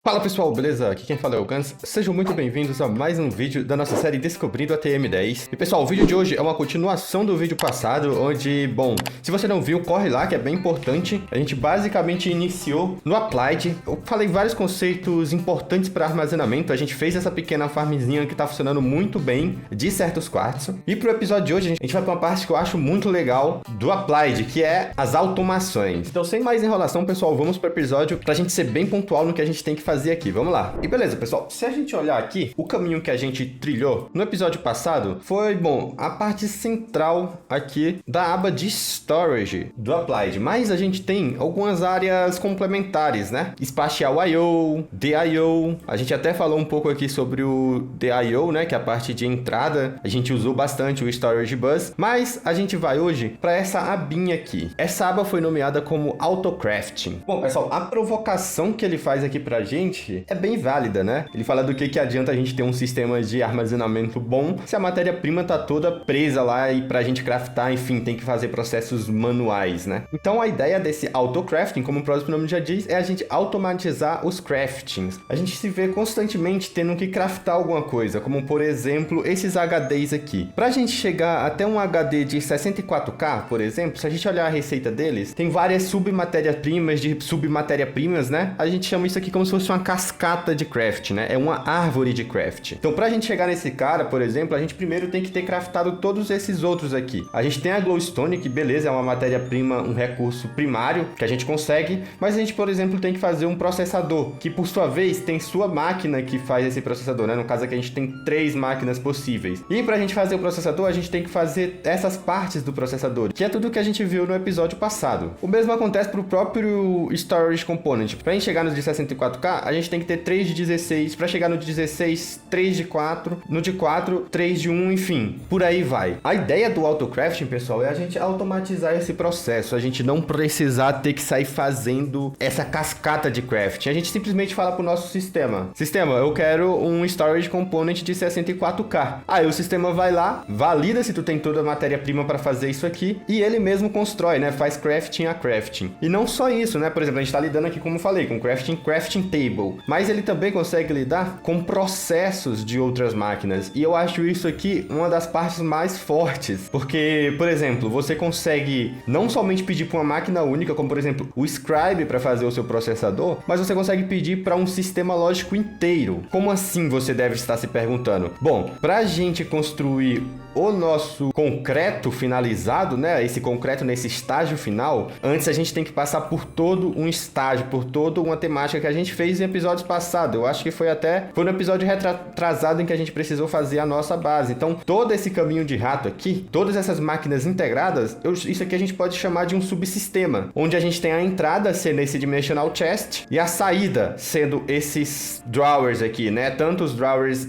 Fala pessoal, beleza? Aqui quem fala é o Gans. Sejam muito bem-vindos a mais um vídeo da nossa série Descobrindo a TM10. E pessoal, o vídeo de hoje é uma continuação do vídeo passado, onde, bom, se você não viu, corre lá que é bem importante. A gente basicamente iniciou no Applied. Eu falei vários conceitos importantes para armazenamento. A gente fez essa pequena farmzinha que tá funcionando muito bem de certos quartos. E pro episódio de hoje, a gente vai para uma parte que eu acho muito legal do Applied, que é as automações. Então, sem mais enrolação, pessoal, vamos pro episódio pra gente ser bem pontual no que a gente tem que fazer aqui, vamos lá. E beleza, pessoal, se a gente olhar aqui, o caminho que a gente trilhou no episódio passado foi, bom, a parte central aqui da aba de Storage do Applied, mas a gente tem algumas áreas complementares, né? Spatial I/O, DIO, a gente até falou um pouco aqui sobre o DIO, né, que é a parte de entrada, a gente usou bastante o Storage Bus, mas a gente vai hoje para essa abinha aqui. Essa aba foi nomeada como AutoCrafting. Bom, pessoal, a provocação que ele faz aqui pra gente é bem válida, né? Ele fala do que adianta a gente ter um sistema de armazenamento bom se a matéria-prima tá toda presa lá e pra gente craftar, enfim, tem que fazer processos manuais, né? Então a ideia desse auto-crafting, como o próprio nome já diz, é a gente automatizar os craftings. A gente se vê constantemente tendo que craftar alguma coisa, como por exemplo, esses HDs aqui. Pra gente chegar até um HD de 64K, por exemplo, se a gente olhar a receita deles, tem várias submatéria-primas de submatéria-primas, né? A gente chama isso aqui como se fosse uma cascata de craft, né? É uma árvore de craft. Então, pra gente chegar nesse cara, por exemplo, a gente primeiro tem que ter craftado todos esses outros aqui. A gente tem a glowstone, que beleza, é uma matéria-prima, um recurso primário que a gente consegue, mas a gente, por exemplo, tem que fazer um processador, que por sua vez tem sua máquina que faz esse processador, né? No caso aqui a gente tem 3 máquinas possíveis. E pra gente fazer o processador, a gente tem que fazer essas partes do processador, que é tudo que a gente viu no episódio passado. O mesmo acontece pro próprio Storage Component. Pra gente chegar nos de 64K, a gente tem que ter 3 de 16, para chegar no de 16, 3 de 4, no de 4, 3 de 1, enfim, por aí vai. A ideia do autocrafting, pessoal, é a gente automatizar esse processo, a gente não precisar ter que sair fazendo essa cascata de crafting. A gente simplesmente fala pro nosso sistema: sistema, eu quero um storage component de 64K. Aí o sistema vai lá, valida se tu tem toda a matéria-prima para fazer isso aqui, e ele mesmo constrói, né? Faz crafting a crafting. E não só isso, né? Por exemplo, a gente tá lidando aqui, como eu falei, com crafting table, mas ele também consegue lidar com processos de outras máquinas, e eu acho isso aqui uma das partes mais fortes, porque, por exemplo, você consegue não somente pedir para uma máquina única, como por exemplo o Scribe para fazer o seu processador, mas você consegue pedir para um sistema lógico inteiro. Como assim, você deve estar se perguntando? Bom, para a gente construir o nosso concreto finalizado, né, esse concreto nesse estágio final, antes a gente tem que passar por todo um estágio, por toda uma temática que a gente fez em episódios passados. Eu acho que foi no episódio retrasado em que a gente precisou fazer a nossa base. Então, todo esse caminho de rato aqui, todas essas máquinas integradas, isso aqui a gente pode chamar de um subsistema, onde a gente tem a entrada sendo esse Dimensional Chest e a saída sendo esses drawers aqui, né? Tanto os drawers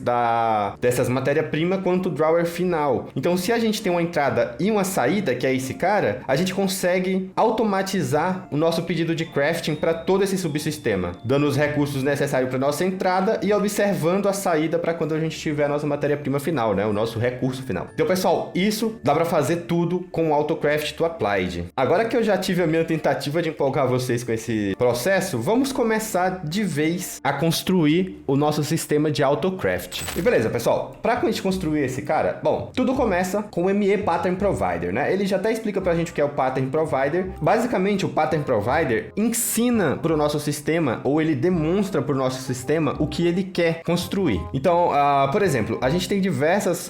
dessas matéria-prima quanto o drawer final. Então, se a gente tem uma entrada e uma saída, que é esse cara, a gente consegue automatizar o nosso pedido de crafting para todo esse subsistema, dando os recursos necessários para nossa entrada e observando a saída para quando a gente tiver a nossa matéria-prima final, né? O nosso recurso final. Então, pessoal, isso dá para fazer tudo com o AutoCraft do Applied. Agora que eu já tive a minha tentativa de empolgar vocês com esse processo, vamos começar de vez a construir o nosso sistema de AutoCraft. E beleza, pessoal, para a gente construir esse cara, bom, tudo começa com o ME Pattern Provider, né? Ele já até explica pra gente o que é o Pattern Provider. Basicamente, o Pattern Provider ensina pro nosso sistema, ou ele demonstra pro nosso sistema o que ele quer construir. Então, por exemplo, a gente tem diversas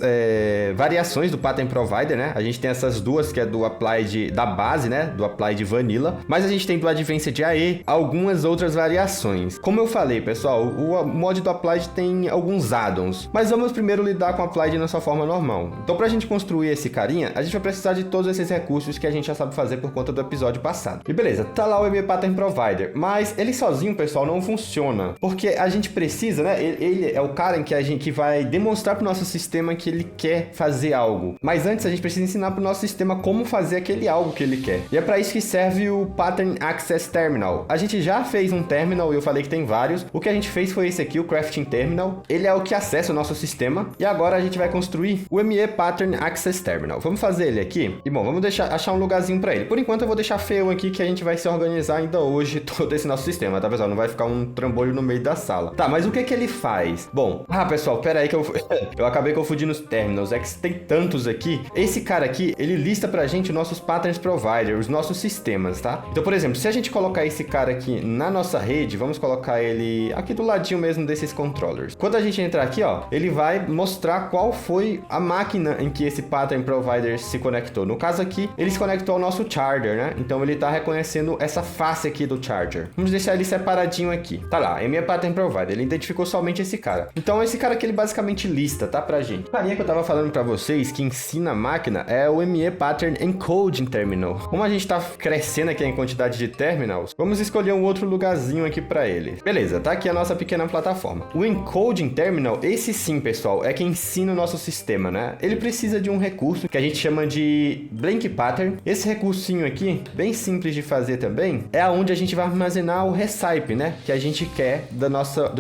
variações do Pattern Provider, né? A gente tem essas duas, que é do Applied da base, né? Do Applied Vanilla. Mas a gente tem do Advanced AE algumas outras variações. Como eu falei, pessoal, o mod do Applied tem alguns addons. Mas vamos primeiro lidar com o Applied na sua forma normal. Então, pra gente construir esse carinha, a gente vai precisar de todos esses recursos que a gente já sabe fazer por conta do episódio passado. E beleza, tá lá o ME Pattern Provider, mas ele sozinho, pessoal, não funciona, porque a gente precisa, né? Ele é o cara em que vai demonstrar pro nosso sistema que ele quer fazer algo. Mas antes a gente precisa ensinar pro nosso sistema como fazer aquele algo que ele quer. E é para isso que serve o Pattern Access Terminal. A gente já fez um terminal e eu falei que tem vários. O que a gente fez foi esse aqui, o Crafting Terminal. Ele é o que acessa o nosso sistema. E agora a gente vai construir o ME Pattern Access Terminal. Vamos fazer ele aqui. E bom, vamos achar um lugarzinho para ele. Por enquanto eu vou deixar feio aqui que a gente vai se organizar ainda hoje todo esse nosso sistema, tá, pessoal? Não vai ficar um trambolho no meio da sala. Tá, mas o que ele faz? Bom, pessoal, pera aí que eu acabei confundindo os terminals. É que tem tantos aqui. Esse cara aqui, ele lista pra gente nossos Patterns Provider, os nossos sistemas, tá? Então, por exemplo, se a gente colocar esse cara aqui na nossa rede, vamos colocar ele aqui do ladinho mesmo desses controllers. Quando a gente entrar aqui, ó, ele vai mostrar qual foi a máquina em que esse Pattern Provider se conectou. No caso aqui, ele se conectou ao nosso charger, né? Então ele tá reconhecendo essa face aqui do charger. Vamos deixar ele separadinho aqui. Tá lá, ME Pattern Provider. Ele identificou somente esse cara. Então esse cara aqui, ele basicamente lista, tá, pra gente. A linha que eu tava falando pra vocês, que ensina a máquina, é o ME Pattern Encoding Terminal. Como a gente tá crescendo aqui em quantidade de terminals, vamos escolher um outro lugarzinho aqui pra ele. Beleza, tá aqui a nossa pequena plataforma. O Encoding Terminal, esse sim, pessoal, é quem ensina o nosso sistema, né? Ele precisa de um recurso que a gente chama de Blank Pattern. Esse recursinho aqui, bem simples de fazer também, é onde a gente vai armazenar o recipe, né? Que a gente quer do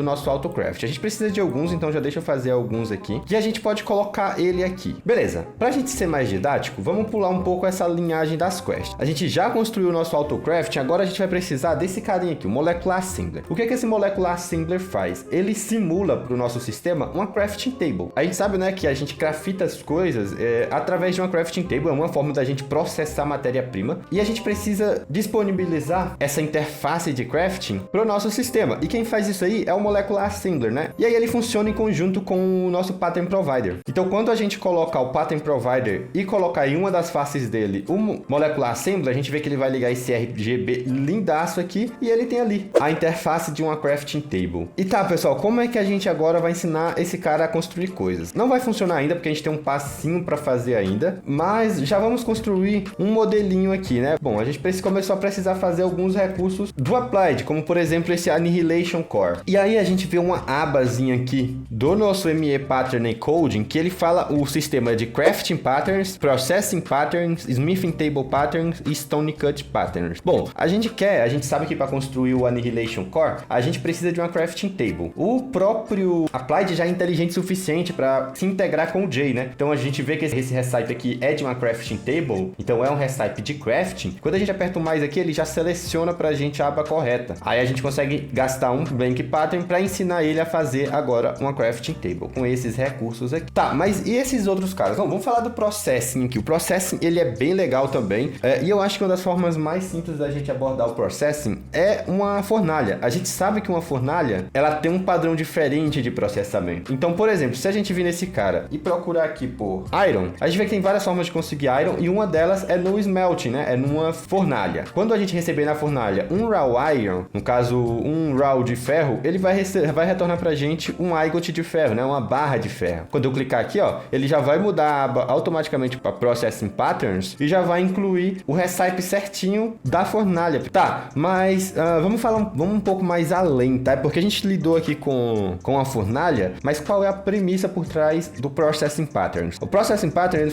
nosso AutoCraft. A gente precisa de alguns, então já deixa eu fazer alguns aqui. E a gente pode colocar ele aqui. Beleza, pra gente ser mais didático, vamos pular um pouco essa linhagem das quests. A gente já construiu o nosso AutoCraft, agora a gente vai precisar desse carinha aqui, o Molecular Assembler. O que esse Molecular Assembler faz? Ele simula para o nosso sistema uma crafting table. A gente sabe, né, que a gente crafta as coisas através de uma crafting table, é uma forma da gente processar matéria-prima, e a gente precisa disponibilizar essa interface de crafting para o nosso sistema. E quem faz isso aí é o Molecular Assembler, né? E aí ele funciona em conjunto com o nosso Pattern Provider. Então, quando a gente colocar o Pattern Provider e colocar em uma das faces dele o Molecular Assembler, a gente vê que ele vai ligar esse RGB lindaço aqui, e ele tem ali a interface de uma crafting table. E tá, pessoal, como é que a gente agora vai ensinar esse cara a construir coisas? Não vai funcionar ainda, porque a gente tem um passinho para fazer ainda, mas já vamos construir um modelinho aqui, né? Bom, a gente começou a precisar fazer alguns recursos do Applied, como por exemplo esse Annihilation Core. E aí a gente vê uma abazinha aqui do nosso ME Pattern Encoding, que ele fala o sistema de Crafting Patterns, Processing Patterns, Smithing Table Patterns e Stone Cut Patterns. Bom, a gente sabe que para construir o Annihilation Core, a gente precisa de uma Crafting Table. O próprio Applied já é inteligente o suficiente para se integrar com o J, né? Então a gente vê que esse recipe aqui é de uma Crafting Table, então é um recipe de crafting. Quando a gente aperta o mais aqui, ele já seleciona pra gente a aba correta. Aí a gente consegue gastar um Blank Pattern para ensinar ele a fazer agora uma Crafting Table com esses recursos aqui. Tá, mas e esses outros caras? Não, vamos falar do Processing aqui. O Processing, ele é bem legal também, e eu acho que uma das formas mais simples da gente abordar o Processing é uma fornalha. A gente sabe que uma fornalha, ela tem um padrão diferente de processamento. Então, por exemplo, se a gente vir nesse cara e procurar aqui por Iron, a gente vê que tem várias formas de conseguir Iron, e uma delas é no Smelting, né? É numa fornalha. Quando a gente receber na fornalha um Raw Iron, no caso, um Raw de ferro, ele vai retornar pra gente um Ingot de ferro, né? Uma barra de ferro. Quando eu clicar aqui, ó, ele já vai mudar a aba automaticamente para Processing Patterns e já vai incluir o recipe certinho da fornalha. Tá, mas vamos um pouco mais além, tá? Porque a gente lidou aqui com a fornalha, mas qual é a premissa por trás do Processing Patterns? O Processing Pattern,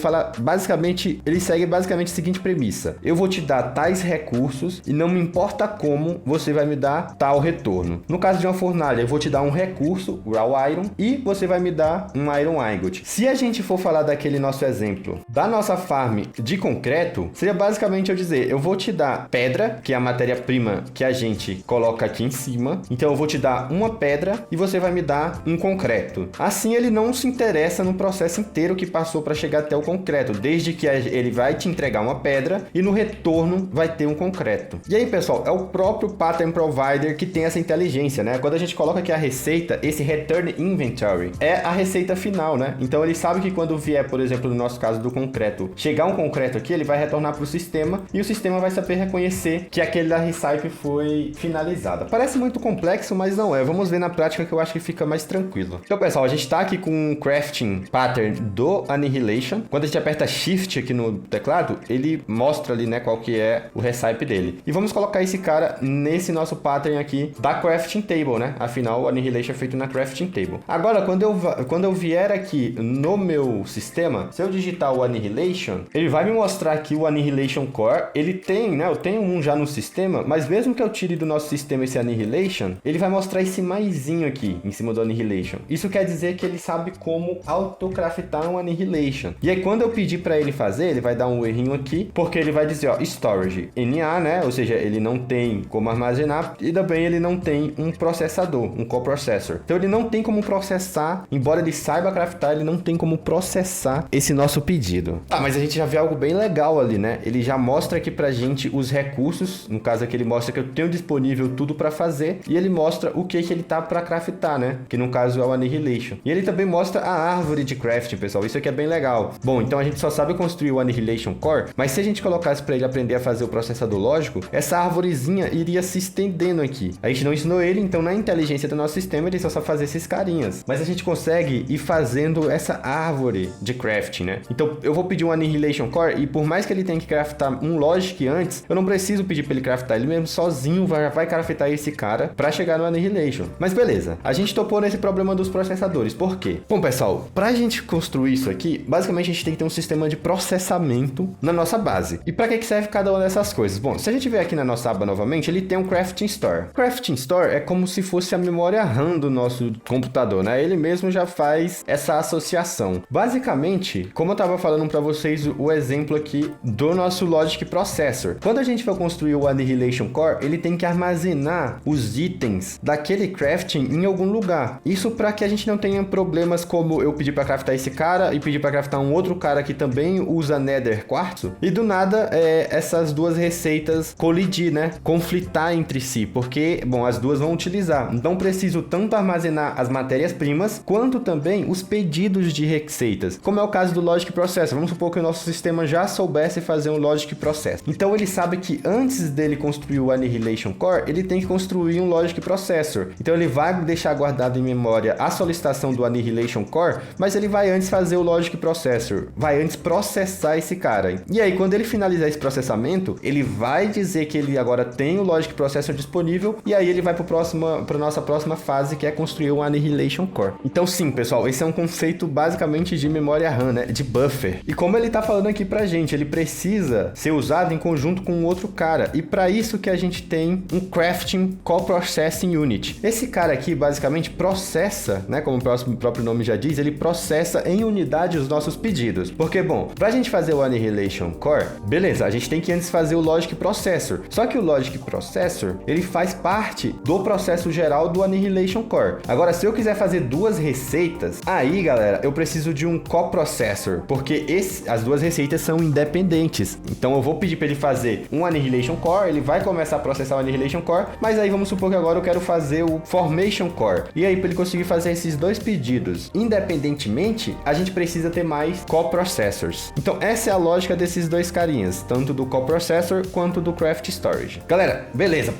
ele segue basicamente a seguinte premissa: eu vou te dar tais recursos e não me importa como você vai me dar tal retorno. No caso de uma fornalha, eu vou te dar um recurso, Raw Iron, e você vai me dar um Iron Ingot. Se a gente for falar daquele nosso exemplo da nossa farm de concreto, seria basicamente eu dizer, eu vou te dar pedra, que é a matéria-prima que a gente coloca aqui em cima, então eu vou te dar uma pedra e você vai me dar um concreto. Assim ele não se interessa no processo inteiro que passou para chegar até o concreto, desde que ele vai te entregar uma pedra e no retorno vai ter um concreto. E aí, pessoal, é o próprio Pattern Provider que tem essa inteligência, né? Quando a gente coloca aqui a receita, esse Return Inventory é a receita final, né? Então ele sabe que quando vier, por exemplo, no nosso caso do concreto, chegar um concreto aqui, ele vai retornar para o sistema e o sistema vai saber reconhecer que aquele da recipe foi finalizada. Parece muito complexo, mas não é. Vamos ver na prática que eu acho que fica mais tranquilo. Então, pessoal, a gente está aqui com um Crafting Pattern do Annihilation. Quando a gente aperta Shift aqui no teclado, ele mostra ali, né, qual que é o recipe dele. E vamos colocar esse cara nesse nosso pattern aqui da Crafting Table, né? Afinal, o Annihilation é feito na Crafting Table. Agora, quando eu vier aqui no meu sistema, se eu digitar o Annihilation, ele vai me mostrar aqui o Annihilation Core. Ele tem, né? Eu tenho um já no sistema, mas mesmo que eu tire do nosso sistema esse Annihilation, ele vai mostrar esse maisinho aqui em cima do Annihilation. Isso quer dizer que ele sabe como autocraftar não Annihilation. E aí quando eu pedir para ele fazer, ele vai dar um errinho aqui, porque ele vai dizer, ó, storage NA, né? Ou seja, ele não tem como armazenar e também ele não tem um processador, um coprocessor. Então ele não tem como processar, embora ele saiba craftar, ele não tem como processar esse nosso pedido. Ah, mas a gente já vê algo bem legal ali, né? Ele já mostra aqui pra gente os recursos, no caso aqui ele mostra que eu tenho disponível tudo pra fazer e ele mostra o que ele tá pra craftar, né? Que no caso é o Annihilation. E ele também mostra a árvore de crafting, pessoal. Isso aqui é bem legal. Bom, então a gente só sabe construir o Annihilation Core, mas se a gente colocasse pra ele aprender a fazer o processador lógico, essa árvorezinha iria se estendendo aqui. A gente não ensinou ele, então na inteligência do nosso sistema ele só sabe fazer esses carinhas. Mas a gente consegue ir fazendo essa árvore de crafting, né? Então eu vou pedir um Annihilation Core e por mais que ele tenha que craftar um Logic antes, eu não preciso pedir pra ele craftar. Ele mesmo sozinho vai craftar esse cara pra chegar no Annihilation. Mas beleza, a gente topou nesse problema dos processadores. Por quê? Bom, pessoal, pra gente construir isso aqui, basicamente a gente tem que ter um sistema de processamento na nossa base. E pra que serve cada uma dessas coisas? Bom, se a gente ver aqui na nossa aba novamente, ele tem um Crafting Store. Crafting Store é como se fosse a memória RAM do nosso computador, né? Ele mesmo já faz essa associação. Basicamente, como eu tava falando pra vocês o exemplo aqui do nosso Logic Processor. Quando a gente for construir o Annihilation Core, ele tem que armazenar os itens daquele crafting em algum lugar. Isso para que a gente não tenha problemas como eu pedir para craftar esse cara e pedir para craftar um outro cara que também usa Nether Quartzo e do nada essas duas receitas colidir, né? Conflitar entre si, porque, bom, as duas vão utilizar. Então preciso tanto armazenar as matérias-primas quanto também os pedidos de receitas, como é o caso do Logic Processor. Vamos supor que o nosso sistema já soubesse fazer um Logic Processor. Então ele sabe que antes dele construir o Annihilation Core, ele tem que construir um Logic Processor. Então ele vai deixar guardado em memória a solicitação do Annihilation Core, mas ele vai antes fazer o Logic Processor, vai antes processar esse cara. E aí quando ele finalizar esse processamento, ele vai dizer que ele agora tem o Logic Processor disponível e aí ele vai para nossa próxima fase, que é construir o Annihilation Core. Então sim, pessoal, esse é um conceito basicamente de memória RAM, né? De buffer. E como ele tá falando aqui pra gente, ele precisa ser usado em conjunto com outro cara. E para isso que a gente tem um Crafting Coprocessing Unit. Esse cara aqui basicamente processa, né, como o próprio nome já diz, ele processa em unidade os nossos pedidos. Porque, bom, pra gente fazer o Annihilation Core, beleza, a gente tem que antes fazer o Logic Processor. Só que o Logic Processor, ele faz parte do processo geral do Annihilation Core. Agora, se eu quiser fazer duas receitas, aí, galera, eu preciso de um coprocessor, porque as duas receitas são independentes. Então eu vou pedir para ele fazer um Annihilation Core, ele vai começar a processar o Annihilation Core, mas aí vamos supor que agora eu quero fazer o Formation Core. E aí, para ele conseguir fazer esses dois pedidos independentemente, a gente precisa ter mais coprocessors. Então essa é a lógica desses dois carinhas, tanto do coprocessor quanto do Craft Storage. Galera, beleza,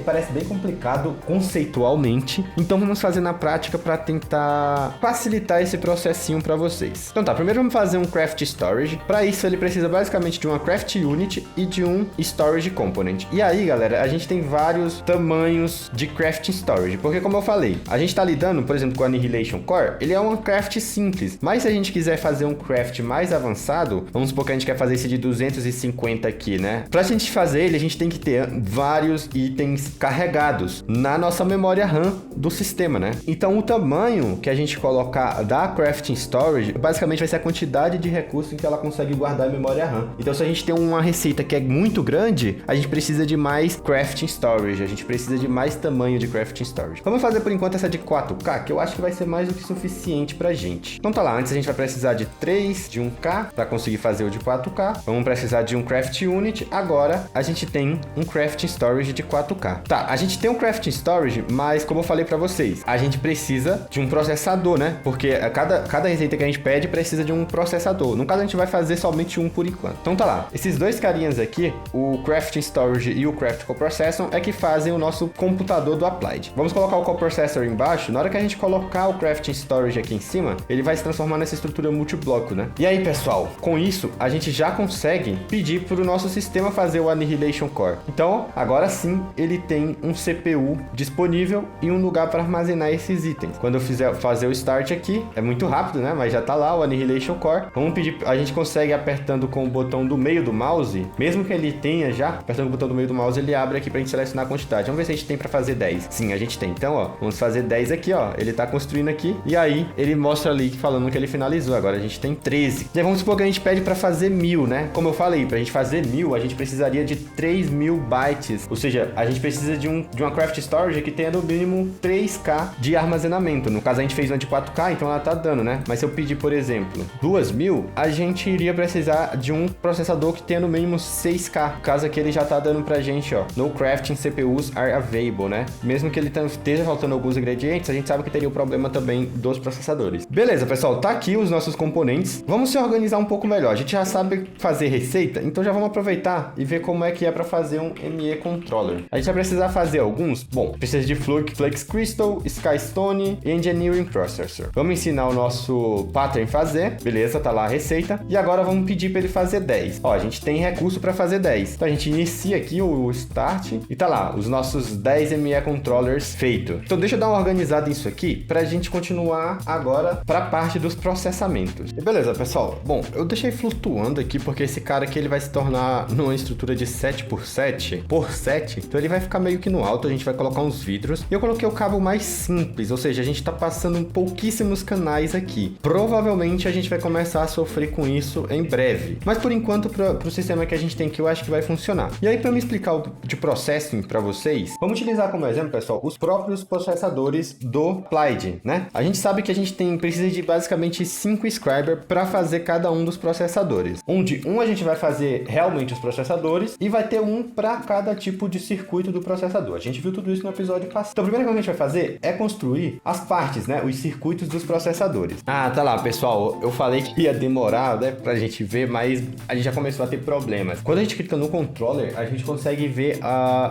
parece bem complicado conceitualmente, então vamos fazer na prática para tentar facilitar esse processinho para vocês. Então tá, primeiro vamos fazer um Craft Storage. Para isso ele precisa basicamente de uma Craft Unit e de um Storage Component. E aí, galera, a gente tem vários tamanhos de Craft Storage, porque como eu falei, a gente tá lidando, por exemplo, com o Annihilation Core, ele é um craft simples, mas se a gente quiser fazer um craft mais avançado, vamos supor que a gente quer fazer esse de 250 aqui, né? Pra gente fazer ele, a gente tem que ter vários itens carregados na nossa memória RAM do sistema, né? Então o tamanho que a gente colocar da Crafting Storage, basicamente vai ser a quantidade de recursos que ela consegue guardar em memória RAM. Então se a gente tem uma receita que é muito grande, a gente precisa de mais Crafting Storage, a gente precisa de mais tamanho de Crafting Storage. Vamos fazer por enquanto essa de 4K, que eu acho que vai ser mais do que suficiente pra gente. Então tá lá, antes a gente vai precisar de 3 de 1K para conseguir fazer o de 4K. Vamos precisar de um Craft Unit. Agora a gente tem um Crafting Storage de 4K. Tá, a gente tem um Crafting Storage, mas como eu falei pra vocês, a gente precisa de um processador, né? Porque cada receita que a gente pede precisa de um processador. No caso a gente vai fazer somente um por enquanto. Então tá lá, esses dois carinhas aqui, o Crafting Storage e o Craft Coprocessor, é que fazem o nosso computador do Applied. Vamos colocar o Coprocessor embaixo. Na hora que a gente colocar o Crafting Storage aqui em cima, ele vai se transformar nessa estrutura multibloco, né? E aí, pessoal, com isso, a gente já consegue pedir para o nosso sistema fazer o Annihilation Core. Então, agora sim, ele tem um CPU disponível e um lugar para armazenar esses itens. Quando eu fazer o Start aqui, é muito rápido, né? Mas já tá lá o Annihilation Core. Vamos pedir, a gente consegue apertando com o botão do meio do mouse, mesmo que ele tenha já, apertando o botão do meio do mouse, ele abre aqui pra gente selecionar a quantidade. Vamos ver se a gente tem pra fazer 10. Sim, a gente tem. Então, ó, vamos fazer 10 aqui, ó. Ele tá construindo aqui. E aí, ele mostra ali falando que ele finalizou. Agora a gente tem 13. E aí vamos supor que a gente pede para fazer 1000, né? Como eu falei, pra gente fazer 1000, a gente precisaria de 3000 bytes. Ou seja, a gente precisa de uma craft storage que tenha no mínimo 3K de armazenamento. No caso, a gente fez uma de 4K, então ela tá dando, né? Mas se eu pedir, por exemplo, 2000, a gente iria precisar de um processador que tenha no mínimo 6K. No caso aqui, ele já tá dando pra gente, ó, no crafting CPUs are available, né? Mesmo que ele esteja faltando alguns ingredientes, a gente sabe que teria o problema também dos processadores. Beleza, pessoal, tá aqui os nossos componentes. Vamos se organizar um pouco melhor. A gente já sabe fazer receita, então já vamos aproveitar e ver como é que é para fazer um ME Controller. A gente vai precisar fazer alguns. Bom, precisa de Flux Crystal, Skystone e Engineering Processor. Vamos ensinar o nosso pattern fazer. Beleza, tá lá a receita. E agora vamos pedir para ele fazer 10. Ó, a gente tem recurso para fazer 10. Então a gente inicia aqui o Start e tá lá, os nossos 10 ME Controllers feito. Então deixa eu dar uma organizada nisso aqui pra gente continuar agora pra parte dos processamentos. E beleza, pessoal. Bom, eu deixei flutuando aqui porque esse cara aqui ele vai se tornar numa estrutura de 7x7 por 7. Então ele vai ficar meio que no alto, a gente vai colocar uns vidros. E eu coloquei o cabo mais simples, ou seja, a gente tá passando pouquíssimos canais aqui. Provavelmente a gente vai começar a sofrer com isso em breve. Mas por enquanto, pro sistema que a gente tem aqui, eu acho que vai funcionar. E aí, pra me explicar o de processing pra vocês, vamos utilizar como exemplo, pessoal, os próprios processadores do Plaid, né? A gente sabe que a gente precisa de basicamente 5 scriber para fazer cada um dos processadores. Onde a gente vai fazer realmente os processadores e vai ter um para cada tipo de circuito do processador. A gente viu tudo isso no episódio passado. Então a primeira coisa que a gente vai fazer é construir as partes, né? Os circuitos dos processadores. Ah, tá lá, pessoal. Eu falei que ia demorar, né? Pra gente ver, mas a gente já começou a ter problemas. Quando a gente clica no controller, a gente consegue ver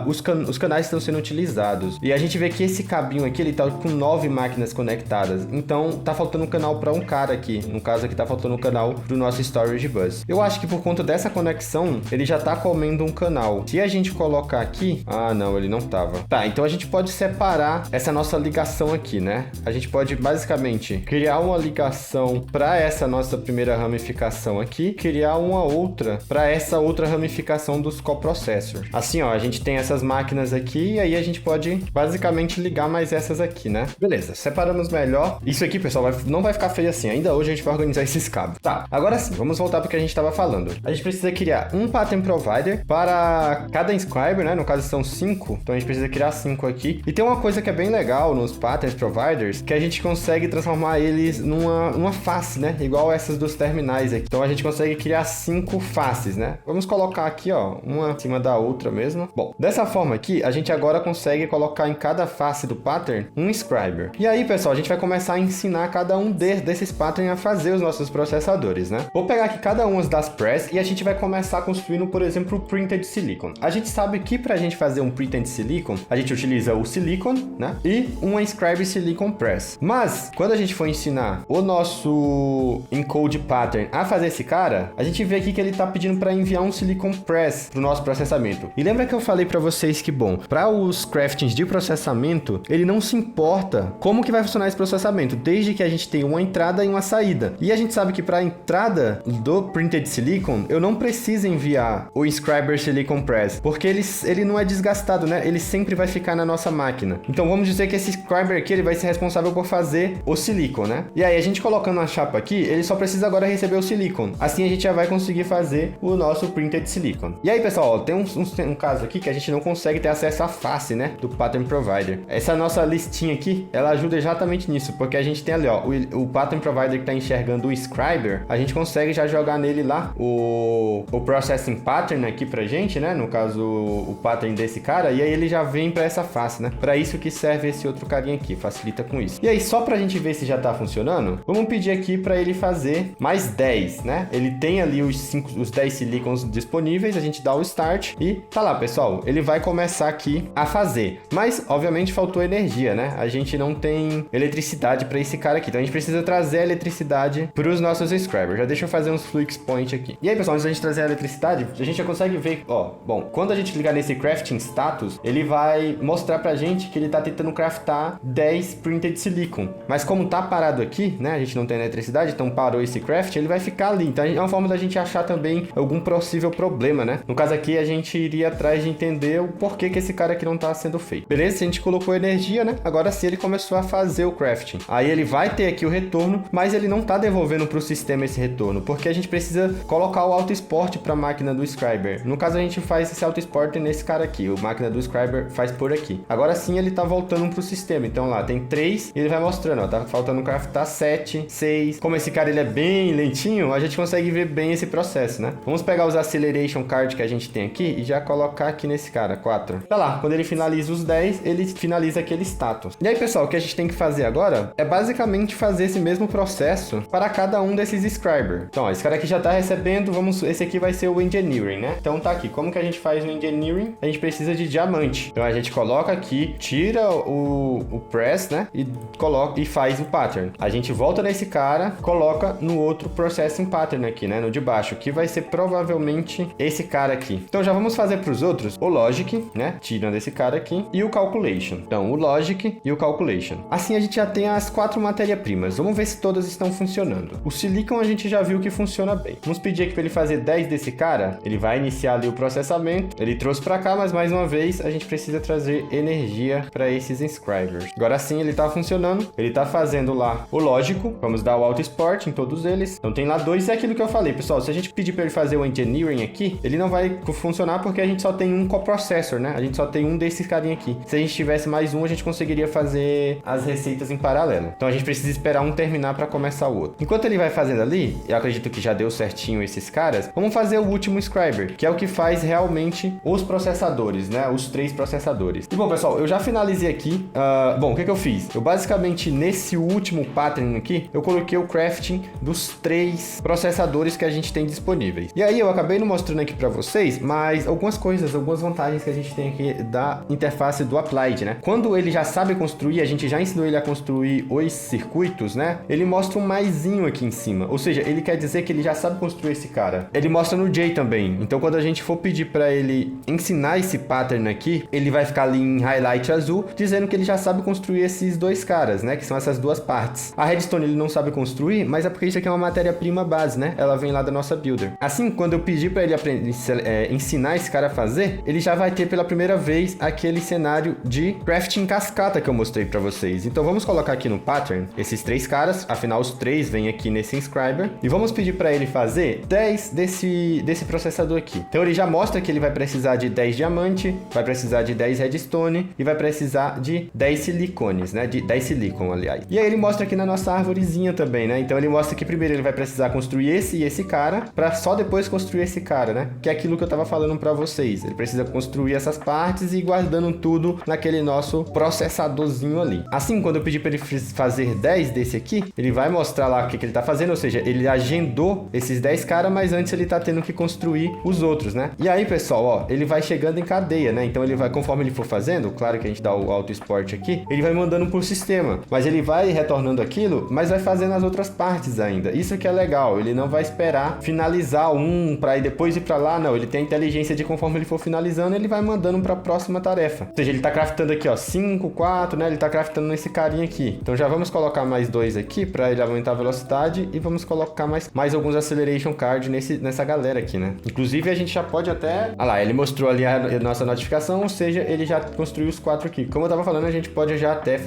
os canais que estão sendo utilizados. E a gente vê que esse cabinho aqui, ele tá com 9 máquinas conectadas. Então, tá faltando um canal para um cara aqui. No caso aqui, tá faltando um canal pro nosso storage bus. Eu acho que por conta dessa conexão, ele já tá comendo um canal. Se a gente colocar aqui... Ah, não, ele não tava. Tá, então a gente pode separar essa nossa ligação aqui, né? A gente pode, basicamente, criar uma ligação para essa nossa primeira ramificação aqui, criar uma outra para essa outra ramificação dos coprocessors. Assim, ó, a gente tem essas máquinas aqui e aí a gente pode, basicamente, ligar mais essas aqui, né? Beleza, separamos melhor. Isso aqui, pessoal, não vai ficar feio assim. Ainda hoje a gente vai organizar esses cabos. Tá, agora sim, vamos voltar para o que a gente estava falando. A gente precisa criar um pattern provider para cada inscriber, né? No caso são 5, então a gente precisa criar 5 aqui. E tem uma coisa que é bem legal nos patterns providers, que a gente consegue transformar eles numa face, né? Igual essas dos terminais aqui. Então a gente consegue criar 5 faces, né? Vamos colocar aqui, ó, uma em cima da outra mesmo. Bom, dessa forma aqui, a gente agora consegue colocar em cada face do pattern um scriber. E aí, pessoal, a gente vai começar a ensinar cada um desses patterns a fazer os nossos processadores, né? Vou pegar aqui cada uma das press e a gente vai começar construindo, por exemplo, o printed silicon. A gente sabe que pra gente fazer um printed silicon, a gente utiliza o silicon, né? E uma scribe silicon press. Mas, quando a gente for ensinar o nosso encode pattern a fazer esse cara, a gente vê aqui que ele tá pedindo para enviar um silicon press pro nosso processamento. E lembra que eu falei para vocês que, bom, para os craftings de processamento, ele não se importa como que vai funcionar esse processamento, desde que a gente tenha uma entrada e uma saída. E a gente sabe que para a entrada do printed silicon, eu não preciso enviar o inscriber silicon press, porque ele não é desgastado, né? Ele sempre vai ficar na nossa máquina. Então vamos dizer que esse inscriber aqui, ele vai ser responsável por fazer o silicon, né? E aí a gente colocando a chapa aqui, ele só precisa agora receber o silicon. Assim a gente já vai conseguir fazer o nosso printed silicon. E aí, pessoal, ó, tem um caso aqui que a gente não consegue ter acesso à face, né, do pattern provider. Essa nossa listinha aqui, ela ajuda exatamente nisso, porque a gente tem ali, ó, o pattern provider que tá enxergando o scriber, a gente consegue já jogar nele lá o processing pattern aqui pra gente, né, no caso o pattern desse cara, e aí ele já vem pra essa face, né, pra isso que serve esse outro carinha aqui, facilita com isso. E aí, só pra gente ver se já tá funcionando, vamos pedir aqui pra ele fazer mais 10, né, ele tem ali os 10 silicons disponíveis, a gente dá o start e tá lá, pessoal, ele vai começar aqui a fazer, mas obviamente faltou energia, né, a gente não tem eletricidade pra esse cara aqui, então a gente precisa trazer a eletricidade pros nossos scribers. Já deixa eu fazer uns flux point aqui. E aí, pessoal, antes da gente trazer a eletricidade, a gente já consegue ver, ó, bom, quando a gente ligar nesse crafting status, ele vai mostrar pra gente que ele tá tentando craftar 10 printed silicon, mas como tá parado aqui, né, a gente não tem eletricidade, então parou esse craft, ele vai ficar ali, então é uma forma da gente achar também algum possível problema, né? No caso aqui, a gente iria atrás de entender o porquê que esse cara aqui não tá sendo feito. Beleza? A gente colocou energia, né? Agora sim ele começou a fazer o crafting. Aí ele vai ter aqui o retorno retorno, mas ele não tá devolvendo para o sistema esse retorno, porque a gente precisa colocar o auto export para a máquina do Scriber. No caso, a gente faz esse auto export nesse cara aqui, o máquina do Scriber faz por aqui. Agora sim ele tá voltando pro sistema, então lá tem 3 e ele vai mostrando, ó, tá faltando craftar 7, 6. Como esse cara ele é bem lentinho, a gente consegue ver bem esse processo, né? Vamos pegar os acceleration card que a gente tem aqui e já colocar aqui nesse cara, 4. Tá lá, quando ele finaliza os 10, ele finaliza aquele status. E aí, pessoal, o que a gente tem que fazer agora é basicamente fazer esse mesmo processo para cada um desses Scriber. Então, ó, esse cara aqui já tá recebendo, esse aqui vai ser o Engineering, né? Então tá aqui, como que a gente faz o Engineering? A gente precisa de diamante. Então a gente coloca aqui, tira o press, né? E coloca e faz o pattern. A gente volta nesse cara, coloca no outro processing pattern aqui, né? No de baixo, que vai ser provavelmente esse cara aqui. Então já vamos fazer para os outros o Logic, né? Tirando esse cara aqui e o Calculation. Então o Logic e o Calculation. Assim a gente já tem as 4 matérias-primas. Vamos ver se todas estão funcionando. O Silicon a gente já viu que funciona bem. Vamos pedir aqui para ele fazer 10 desse cara. Ele vai iniciar ali o processamento. Ele trouxe para cá, mas mais uma vez a gente precisa trazer energia para esses inscribers. Agora sim ele tá funcionando. Ele tá fazendo lá o lógico. Vamos dar o auto export em todos eles. Então tem lá 2. É aquilo que eu falei, pessoal. Se a gente pedir para ele fazer o engineering aqui, ele não vai funcionar porque a gente só tem um coprocessor, né? A gente só tem um desses carinha aqui. Se a gente tivesse mais um, a gente conseguiria fazer as receitas em paralelo. Então a gente precisa esperar um terminar para começar o outro. Enquanto ele vai fazendo ali, eu acredito que já deu certinho esses caras, vamos fazer o último scriber, que é o que faz realmente os processadores, né? Os 3 processadores. E bom, pessoal, eu já finalizei aqui. Bom, o que eu fiz? Eu basicamente, nesse último pattern aqui, eu coloquei o crafting dos 3 processadores que a gente tem disponíveis. E aí eu acabei não mostrando aqui para vocês, mas algumas coisas, algumas vantagens que a gente tem aqui da interface do Applied, né? Quando ele já sabe construir, a gente já ensinou ele a construir os circuitos, né? Ele mostra um maisinho aqui em cima. Ou seja, ele quer dizer que ele já sabe construir esse cara. Ele mostra no J também. Então, quando a gente for pedir para ele ensinar esse pattern aqui, ele vai ficar ali em highlight azul, dizendo que ele já sabe construir esses 2 caras, né? Que são essas 2 partes. A redstone ele não sabe construir, mas é porque isso aqui é uma matéria-prima base, né? Ela vem lá da nossa builder. Assim, quando eu pedir para ele ensinar esse cara a fazer, ele já vai ter pela primeira vez aquele cenário de crafting cascata que eu mostrei para vocês. Então, vamos colocar aqui no pattern esses 3 caras, afinal os 3 vêm aqui nesse inscriber, e vamos pedir para ele fazer 10 desse processador aqui. Então ele já mostra que ele vai precisar de 10 diamante, vai precisar de 10 redstone e vai precisar de 10 silicones, né? De 10 silicon, aliás. E aí ele mostra aqui na nossa árvorezinha também, né? Então ele mostra que primeiro ele vai precisar construir esse e esse cara, para só depois construir esse cara, né? Que é aquilo que eu tava falando para vocês. Ele precisa construir essas partes e ir guardando tudo naquele nosso processadorzinho ali. Assim, quando eu pedir para ele fazer 10 desse aqui, ele vai mostrar lá o que ele tá fazendo, ou seja, ele agendou esses 10 caras, mas antes ele tá tendo que construir os outros, né? E aí, pessoal, ó, ele vai chegando em cadeia, né? Então ele vai, conforme ele for fazendo, claro que a gente dá o auto export aqui, ele vai mandando pro sistema, mas ele vai retornando aquilo, mas vai fazendo as outras partes ainda. Isso que é legal, ele não vai esperar finalizar um para ir depois ir para lá, não, ele tem a inteligência de conforme ele for finalizando, ele vai mandando para a próxima tarefa. Ou seja, ele tá craftando aqui, ó, 5, 4, né? Ele tá craftando nesse carinha aqui. Então já vamos colocar mais 2 aqui para ele aumentar a velocidade e vamos colocar mais alguns acceleration card nessa galera aqui, né? Inclusive a gente já pode até... Ah lá, ele mostrou ali a nossa notificação, ou seja, ele já construiu os 4 aqui. Como eu tava falando, a gente pode já até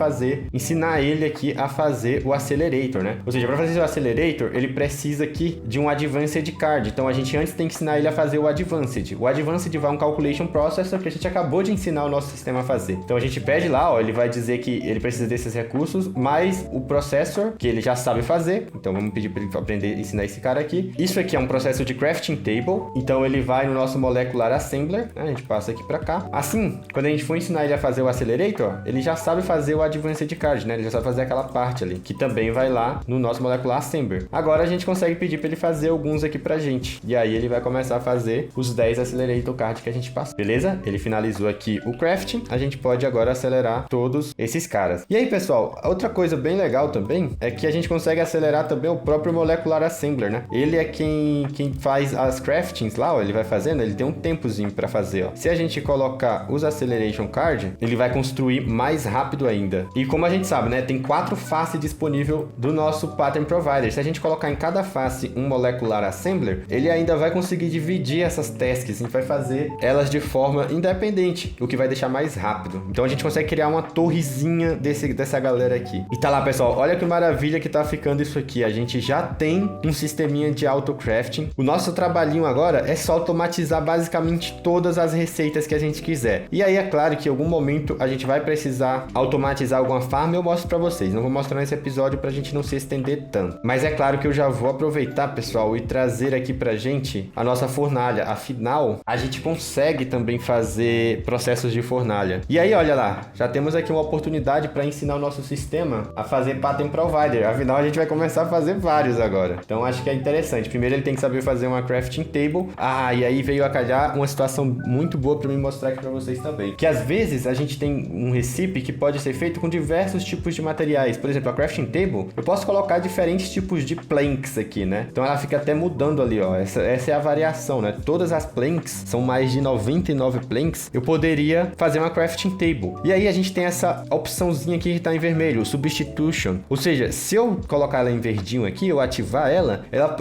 ensinar ele aqui a fazer o accelerator, né? Ou seja, para fazer o accelerator, ele precisa aqui de um advanced card. Então a gente antes tem que ensinar ele a fazer o advanced. O advanced vai um calculation processor que a gente acabou de ensinar o nosso sistema a fazer. Então a gente pede lá, ó, ele vai dizer que ele precisa desses recursos, mais o processor, que ele já sabe fazer. Então vamos pedir para ele aprender a ensinar esse cara aqui. Isso aqui é um processo de crafting table. Então ele vai no nosso molecular assembler, né? A gente passa aqui para cá. Assim, quando a gente for ensinar ele a fazer o accelerator, ele já sabe fazer o advanced card, né? Ele já sabe fazer aquela parte ali, que também vai lá no nosso molecular assembler. Agora a gente consegue pedir para ele fazer alguns aqui pra gente. E aí ele vai começar a fazer os 10 accelerator card que a gente passou. Beleza? Ele finalizou aqui o crafting. A gente pode agora acelerar todos esses caras. E aí, pessoal, outra coisa bem legal também é que a gente consegue acelerar também o próprio molecular assembler, né? Ele é quem faz as craftings lá, ó, ele vai fazendo, ele tem um tempozinho para fazer, ó. Se a gente colocar os acceleration card, ele vai construir mais rápido ainda. E como a gente sabe, né, tem 4 faces disponível do nosso pattern provider. Se a gente colocar em cada face um molecular assembler, ele ainda vai conseguir dividir essas tasks, a gente vai fazer elas de forma independente, o que vai deixar mais rápido. Então a gente consegue criar uma torrezinha dessa galera aqui. E tá lá, pessoal, olha que maravilha maravilha que tá ficando isso aqui. A gente já tem um sisteminha de auto-crafting. O nosso trabalhinho agora é só automatizar basicamente todas as receitas que a gente quiser. E aí é claro que em algum momento a gente vai precisar automatizar alguma farm, eu mostro pra vocês. Não vou mostrar nesse episódio pra gente não se estender tanto. Mas é claro que eu já vou aproveitar, pessoal, e trazer aqui pra gente a nossa fornalha. Afinal, a gente consegue também fazer processos de fornalha. E aí, olha lá, já temos aqui uma oportunidade para ensinar o nosso sistema a fazer pattern provider. Afinal, a gente vai começar a fazer vários agora. Então, acho que é interessante. Primeiro, ele tem que saber fazer uma crafting table. E aí veio a calhar uma situação muito boa para me mostrar aqui para vocês também. Que às vezes a gente tem um recipe que pode ser feito com diversos tipos de materiais. Por exemplo, a crafting table, eu posso colocar diferentes tipos de planks aqui, né? Então, ela fica até mudando ali, ó. Essa é a variação, né? Todas as planks, são mais de 99 planks, eu poderia fazer uma crafting table. E aí a gente tem essa opçãozinha aqui que tá em vermelho, o substitution. Ou seja, se eu colocar ela em verdinho aqui, eu ativar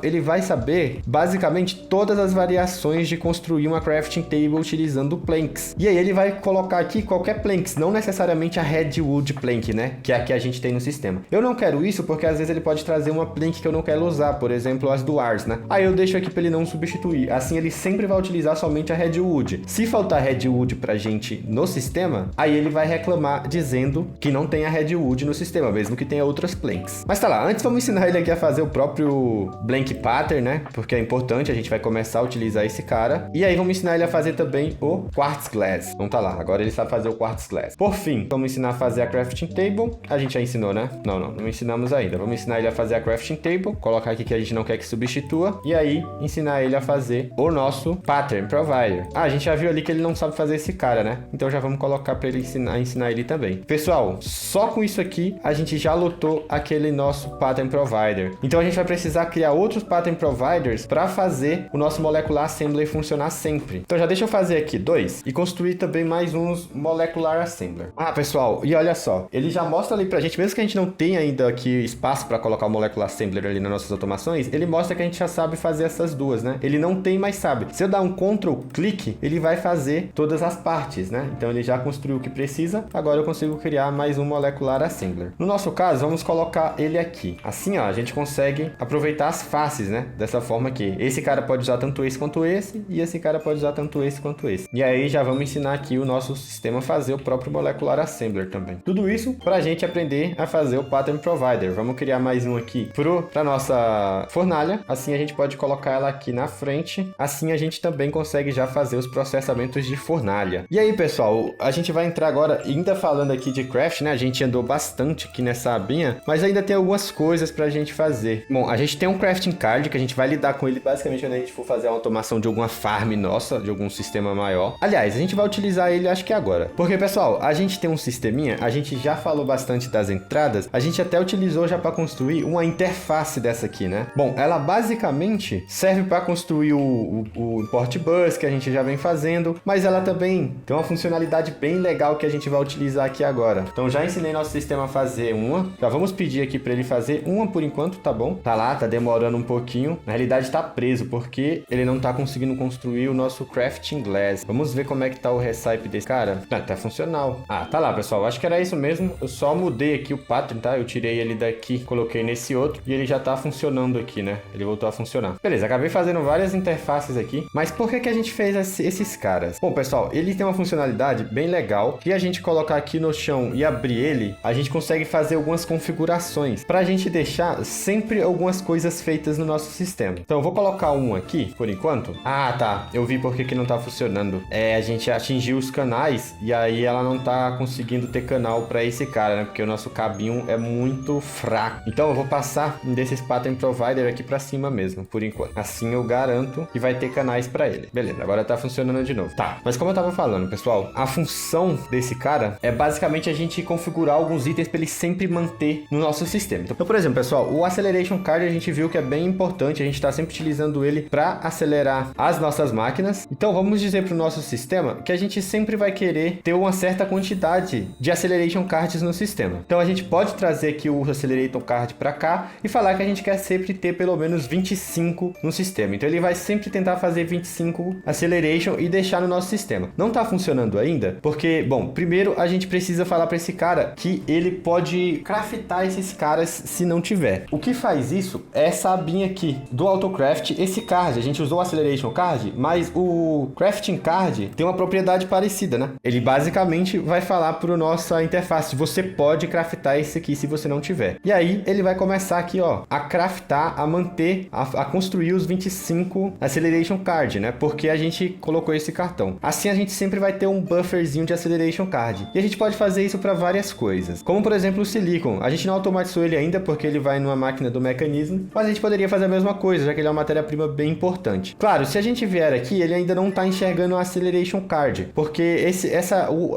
ele vai saber basicamente todas as variações de construir uma crafting table utilizando planks. E aí ele vai colocar aqui qualquer planks, não necessariamente a redwood plank, né? Que é a que a gente tem no sistema. Eu não quero isso porque às vezes ele pode trazer uma plank que eu não quero usar, por exemplo, as duars, né? Aí eu deixo aqui para ele não substituir. Assim ele sempre vai utilizar somente a redwood. Se faltar redwood pra gente no sistema, aí ele vai reclamar dizendo que não tem a redwood no sistema, mesmo que tenha outras planks. Mas tá lá, antes vamos ensinar ele aqui a fazer o próprio blank pattern, né? Porque é importante, a gente vai começar a utilizar esse cara. E aí vamos ensinar ele a fazer também o quartz glass. Então tá lá, agora ele sabe fazer o quartz glass. Por fim, vamos ensinar a fazer a crafting table. A gente já ensinou, né? Não ensinamos ainda. Vamos ensinar ele a fazer a crafting table, colocar aqui que a gente não quer que substitua, e aí ensinar ele a fazer o nosso pattern provider. A gente já viu ali que ele não sabe fazer esse cara, né? Então já vamos colocar para ele ensinar ele também. Pessoal, só com isso aqui a gente já lotou aquele nosso pattern provider. Então a gente vai precisar criar outros pattern providers para fazer o nosso molecular assembler funcionar sempre. Então já deixa eu fazer aqui 2 e construir também mais uns molecular assembler. Pessoal, e olha só, ele já mostra ali pra gente, mesmo que a gente não tenha ainda aqui espaço para colocar o molecular assembler ali nas nossas automações, ele mostra que a gente já sabe fazer essas duas, né? Ele não tem, mas sabe. Se eu dar um Ctrl clique, ele vai fazer todas as partes, né? Então ele já construiu o que precisa, agora eu consigo criar mais um molecular assembler. No nosso caso, vamos colocar ele aqui. Assim, ó, a gente consegue aproveitar as faces, né? Dessa forma que esse cara pode usar tanto esse quanto esse, e esse cara pode usar tanto esse quanto esse. E aí já vamos ensinar aqui o nosso sistema a fazer o próprio molecular assembler também. Tudo isso para a gente aprender a fazer o pattern provider. Vamos criar mais um aqui para nossa fornalha. Assim a gente pode colocar ela aqui na frente. Assim a gente também consegue já fazer os processamentos de fornalha. E aí, pessoal, a gente vai entrar agora, ainda falando aqui de craft, né? A gente andou bastante aqui nessa abinha, mas ainda tem algumas coisas pra gente fazer. Bom, a gente tem um crafting card que a gente vai lidar com ele basicamente quando a gente for fazer a automação de alguma farm nossa, de algum sistema maior. Aliás, a gente vai utilizar ele acho que agora. Porque, pessoal, a gente tem um sisteminha, a gente já falou bastante das entradas, a gente até utilizou já para construir uma interface dessa aqui, né? Bom, ela basicamente serve para construir o import bus que a gente já vem fazendo, mas ela também tem uma funcionalidade bem legal que a gente vai utilizar aqui agora. Então já ensinei nosso sistema a fazer uma, já vamos pedir aqui para ele fazer uma por enquanto, tá bom? Tá lá, tá demorando um pouquinho, na realidade tá preso porque ele não tá conseguindo construir o nosso crafting glass. Vamos ver como é que tá o recipe desse cara. Tá funcional. Tá lá, pessoal, acho que era isso mesmo, eu só mudei aqui o pattern, tá? Eu tirei ele daqui, coloquei nesse outro e ele já tá funcionando aqui, né? Ele voltou a funcionar. Beleza, acabei fazendo várias interfaces aqui, mas por que a gente fez esses caras? Bom, pessoal, ele tem uma funcionalidade bem legal, que a gente colocar aqui no chão e abrir ele, a gente consegue fazer algumas configurações pra gente deixar sempre algumas coisas feitas no nosso sistema. Então eu vou colocar um aqui, por enquanto. Tá, eu vi por que não tá funcionando. A gente atingiu os canais e aí ela não tá conseguindo ter canal pra esse cara, né? Porque o nosso cabinho é muito fraco. Então eu vou passar um desses pattern provider aqui pra cima mesmo, por enquanto. Assim eu garanto que vai ter canais pra ele. Beleza, agora tá funcionando de novo. Tá, mas como eu tava falando, pessoal, a função desse cara é basicamente a gente configurar alguns itens pra ele sempre manter no nosso sistema. Então, por exemplo, pessoal, o Acceleration Card a gente viu que é bem importante, a gente tá sempre utilizando ele pra acelerar as nossas máquinas. Então vamos dizer pro nosso sistema que a gente sempre vai querer ter uma certa quantidade de Acceleration Cards no sistema. Então a gente pode trazer aqui o Accelerator Card para cá e falar que a gente quer sempre ter pelo menos 25 no sistema. Então ele vai sempre tentar fazer 25 Acceleration e deixar no nosso sistema. Não tá funcionando ainda, porque, bom, primeiro a gente precisa falar para esse cara que ele pode craftar esses esses caras se não tiver. O que faz isso é essa abinha aqui do AutoCraft. Esse card, a gente usou o Acceleration Card, mas o Crafting Card tem uma propriedade parecida, né? Ele basicamente vai falar para nossa interface, você pode craftar esse aqui se você não tiver. E aí ele vai começar aqui, ó, a craftar, a manter, a construir os 25 Acceleration Card, né? Porque a gente colocou esse cartão. Assim a gente sempre vai ter um bufferzinho de Acceleration Card. E a gente pode fazer isso para várias coisas. Como por exemplo o Silicon. A gente não automatizou ele ainda porque ele vai numa máquina do mecanismo, mas a gente poderia fazer a mesma coisa, já que ele é uma matéria-prima bem importante. Claro, se a gente vier aqui, ele ainda não está enxergando o Acceleration Card, porque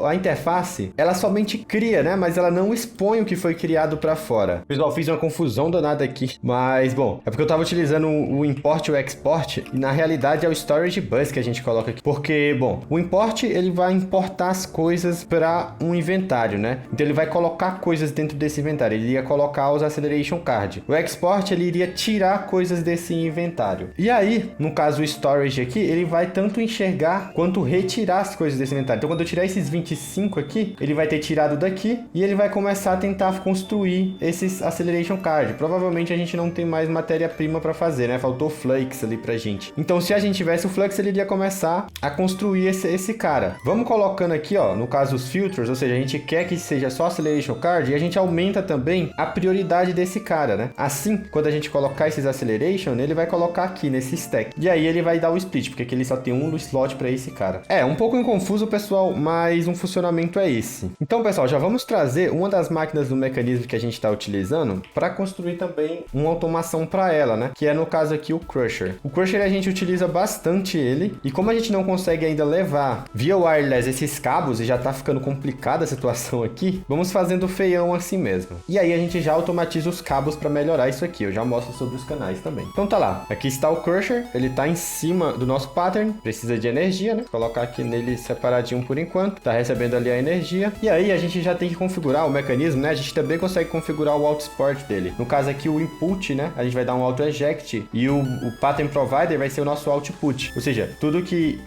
a interface, ela somente cria, né? Mas ela não expõe o que foi criado para fora. Pessoal, fiz uma confusão danada aqui, mas bom, é porque eu estava utilizando o import e o export, e na realidade é o storage bus que a gente coloca aqui, porque, bom, o import, ele vai importar as coisas para um inventário, né? Então ele vai colocar coisas dentro desse inventário, ele ia colocar os Acceleration Card. O export, ele iria tirar coisas desse inventário. E aí, no caso o storage aqui, ele vai tanto enxergar quanto retirar as coisas desse inventário. Então quando eu tirar esses 25 aqui, ele vai ter tirado daqui e ele vai começar a tentar construir esses Acceleration Card. Provavelmente a gente não tem mais matéria-prima para fazer, né? Faltou Flux ali pra gente. Então se a gente tivesse o Flux, ele iria começar a construir esse cara. Vamos colocando aqui, ó, no caso os filters, ou seja, a gente quer que seja só Acceleration Card e a gente aumenta também a prioridade desse cara, né? Assim, quando a gente colocar esses Acceleration, ele vai colocar aqui nesse stack. E aí ele vai dar o split, porque aqui ele só tem um slot para esse cara. É, um pouco confuso, pessoal, mas um funcionamento é esse. Então, pessoal, já vamos trazer uma das máquinas do mecanismo que a gente está utilizando para construir também uma automação para ela, né? Que é, no caso aqui, o Crusher. O Crusher a gente utiliza bastante ele, e como a gente não consegue ainda levar via wireless esses cabos, e já tá ficando complicada a situação aqui, vamos fazendo feião assim mesmo. E aí a gente já automatiza os cabos para melhorar isso aqui. Eu já mostro sobre os canais também. Então tá lá. Aqui está o Crusher. Ele tá em cima do nosso pattern. Precisa de energia, né? Vou colocar aqui nele separadinho por enquanto. Tá recebendo ali a energia. E aí a gente já tem que configurar o mecanismo, né? A gente também consegue configurar o auto-export dele. No caso aqui o input, né? A gente vai dar um auto-eject e o pattern provider vai ser o nosso output. Ou seja, tudo que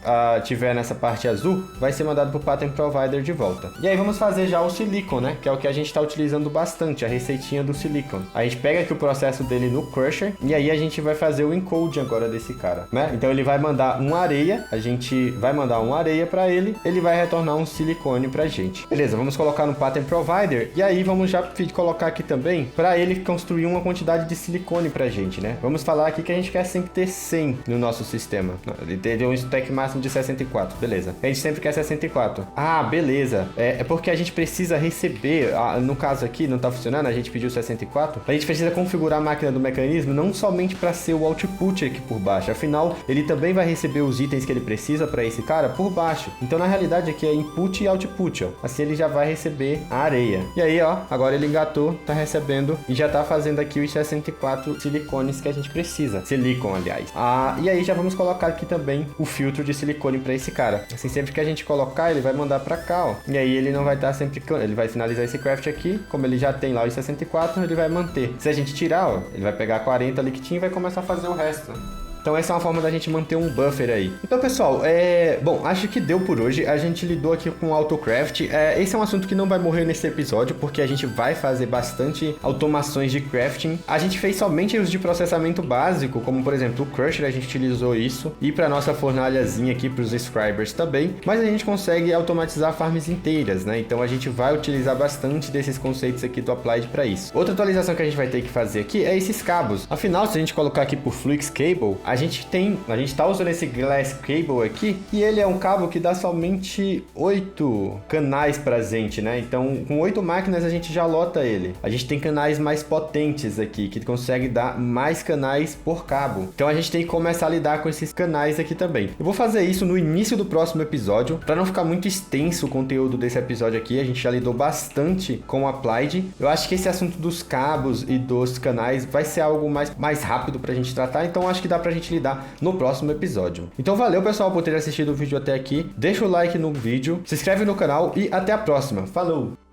tiver nessa parte azul vai ser mandado pro pattern provider de volta. E aí vamos fazer já o silicon, né? Que é o que a gente tá utilizando bastante, a receitinha do silicon. A gente pega aqui o processo dele no Crusher e aí a gente vai fazer o encode agora desse cara, né? Então ele vai mandar uma areia, a gente vai mandar uma areia para ele vai retornar um silicone pra gente. Beleza, vamos colocar no pattern provider e aí vamos já colocar aqui também para ele construir uma quantidade de silicone pra gente, né? Vamos falar aqui que a gente quer sempre ter 100 no nosso sistema. Ele teve um stack máximo de 64, beleza. A gente sempre quer 64. Ah, beleza. É porque a gente precisa receber, no caso aqui não tá funcionando, a gente pediu 64. A gente precisa configurar a máquina do mecanismo não somente para ser o output aqui por baixo, afinal ele também vai receber os itens que ele precisa para esse cara por baixo. Então na realidade aqui é input e output, ó. Assim ele já vai receber a areia. E aí, ó, agora ele engatou, tá recebendo e já tá fazendo aqui os 64 silicones que a gente precisa. Silicon, aliás. E aí já vamos colocar aqui também o filtro de silicone para esse cara. Assim, sempre que a gente colocar, ele vai mandar para cá, ó. E aí ele não vai estar sempre... Ele vai finalizar esse craft aqui. Como ele já tem lá os 64, ele vai manter. Se a gente tirar, ó, ele vai pegar 40 ali que tinha e vai começar a fazer o resto. Então essa é uma forma da gente manter um buffer aí. Então, pessoal, bom, acho que deu por hoje. A gente lidou aqui com o AutoCraft. Esse é um assunto que não vai morrer nesse episódio, porque a gente vai fazer bastante automações de crafting. A gente fez somente os de processamento básico, como por exemplo o Crusher, a gente utilizou isso. E para nossa fornalhazinha aqui, para os scribers também. Mas a gente consegue automatizar farms inteiras, né? Então a gente vai utilizar bastante desses conceitos aqui do Applied para isso. Outra atualização que a gente vai ter que fazer aqui é esses cabos. Afinal, se a gente colocar aqui por Flux Cable, a gente tá usando esse Glass Cable aqui e ele é um cabo que dá somente 8 canais presente, né? Então, com 8 máquinas a gente já lota ele. A gente tem canais mais potentes aqui, que consegue dar mais canais por cabo. Então, a gente tem que começar a lidar com esses canais aqui também. Eu vou fazer isso no início do próximo episódio, para não ficar muito extenso o conteúdo desse episódio aqui. A gente já lidou bastante com o Applied. Eu acho que esse assunto dos cabos e dos canais vai ser algo mais rápido pra gente tratar, então acho que dá pra gente lidar no próximo episódio. Então valeu, pessoal, por ter assistido o vídeo até aqui. Deixa o like no vídeo, se inscreve no canal e até a próxima. Falou!